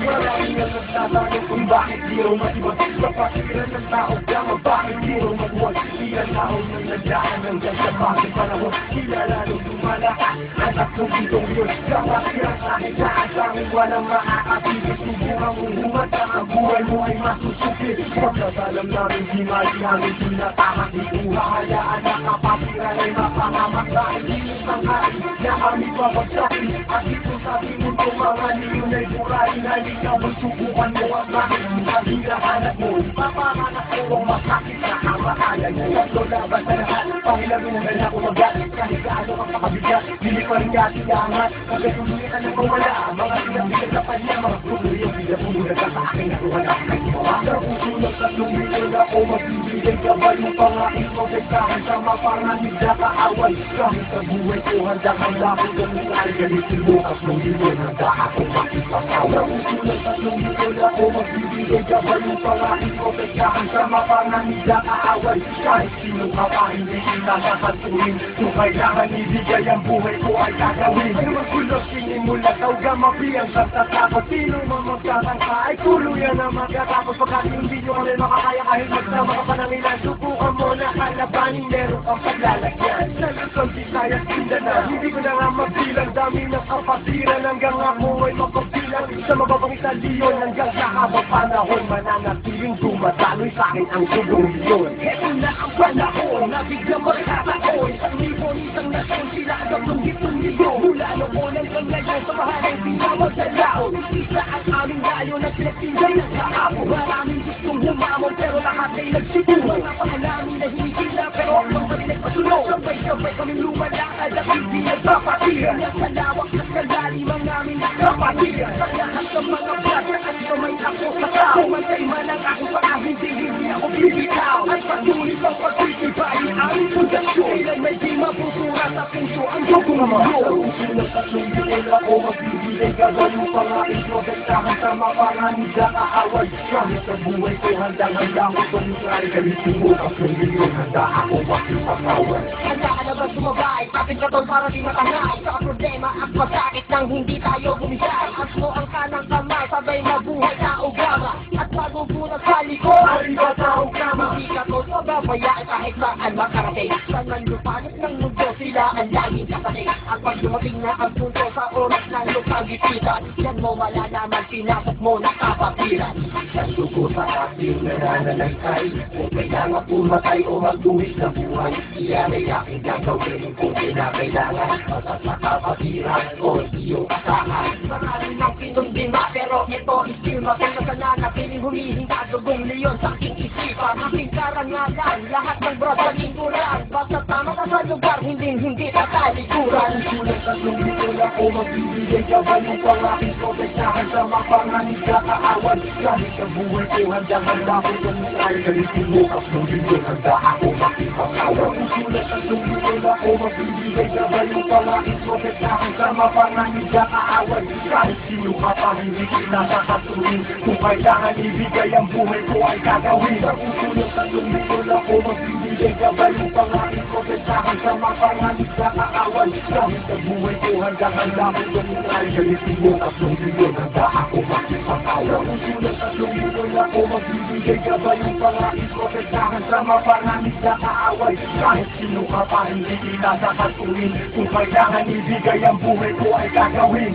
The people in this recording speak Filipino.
Maraming ang nagtatanong kung bakit di raw matibag sa pasiran ng tao gama, bakit di raw magwag ilang tao nang nagdaan hanggang sa bakit panahon kilala nung lumalakas anak ng bitong yun kapasiran kahit saan sa amin walang makakapigil subukan mong humanda ang buhay mo ay masusukil pagkasalam namin di mali namin tinatakas di uhahayaan na kapasiran ay mapangamak dahil di isang hari na kami babagsakin at ito sabi mo itong mga niyon ay burahin halika magsubukan mo ang bakit ang hanap mo ipapanganak mo ang masakit na kamakayan mo tatlo laban sa lahat pangilamin ang ganda ko magalit kahit gaano kang pakabigat hindi pa rin kasi angat pagkatuloy ka na kumala mga pinagbigat sa kanya mga puto yung pinapunulan ka sa akin at uhanap sa puso ng tatlong milyon ako magbibigay gabay mo pangain ko sektahan sa mapanganig na kaaway kahit sa buhay ko handa ko ganun ay galitin mo at nung milyon handa ako makipakawa sa puso ng tatlong milyon ako magbibigay gabay mo pangain ko sektahan sa mapanganig na kaaway kahit sino ka pa hindi kita sasantuin kung kailangan ibigay ang buhay ko ay gagawin ay magulog sinimula daw gamapiyang sa tatakot sino mamagkakangka ay tuluyan na magkatapos pagkat hindi nyo kami makakaya kahit magsama ka pa ng ilan subukan mo na kalabanin meron kang paglalagyan sa Luzon, Visayas, Mindanao hindi ko na nga magbilang dami ng kapatiran hanggang ako ay mapagbilang sa mababang isaliyon hanggang sa habang panahon mananatiling dumadaloy sa akin ang gulong yun eto na ang panahon na biglang magkataon isang libon, isang nasyon sila agad tunggit-tunggito mula noon hanggang ngayon sa mahalang pinamag sa laon isa ang aming layo na pinagtinday ng kahapon maraming gustong humamon pero lahat ay nagsibuhan mga pangalamin na hinihila pero ang mga nagpasunod sabay-sabay kaming lumalakad at hindi nagpapatiran at sa lawak at kalalim ang aming nakapatiran sa lahat ng mga brasa at kamay ako sa tao kumantay man ang ako sa hindi ako bibitaw at patuloy pang pagtitibay ang aming pundasyon ilan may di mapusura sa puso ang dugong mo sa puso ng tatlong bilin ako magbibigay gagawin pangain ko sektahan sa mapanganig na kaaway kahit sa buhay ko handang-handa ko tumutay galitin mo at nung milyon handa ako makipakawan handa ka na ba sumabay kapit ka tol para di matangay sa problema at masakit nang hindi tayo bumisay at mo ang kanang kamay sabay mabuhay na ugama at magugulat sa likod arriba sa ugama hindi ka tol mababayaan kahit saan makarating sa nanlupalit ng mundo sila ang laging kapatid at pag dumating na ang punto sa oras ng lupagititan yan mo malalaman pinasok mo na kapapiran sa suko sa ating nananalaykay kung kailangan pumatay o magduwis na buhay iyan ay aking gagawin kung kinakailangan at sa kapatiran o iyong asahan maraming ng pinundima pero ito istill maganda sa nanapiling humihinga dugong leon sa aking isipan aking karangalan lahat ng brasa lingkuran basta tama ka sa lugar hindi tatalikuran sulat sa lumikol ako magbibigay gabay ng pangaking protektahan sa mapanganig na kaawan kahit sa buhay ko handang-handa ko tumutay galitin mo at nung milyon handa ako makipakawan sulat sa lumikol ako magbibigay gabay ng pangaking protektahan sa mapanganig na kaawan kahit sino ka pa hindi kita sakaturin kung kailangan ibigay ang buhay ko ay gagawin sa sulat sa lumikol ako magbibigay gabay ng pangaking protektahan sa mapanganig na kaawan kahit sa buhay ko handang-handa ko tumutay galitin mo at nung milyon handa ako makipakawan sulat sa lumikol ako magbibigay gabay ng pangaking protektahan sa mapanganig na kaaway kahit sino ka pa hindi kita sakaturin kung kailangan ibigay ang buhay ko ay gagawin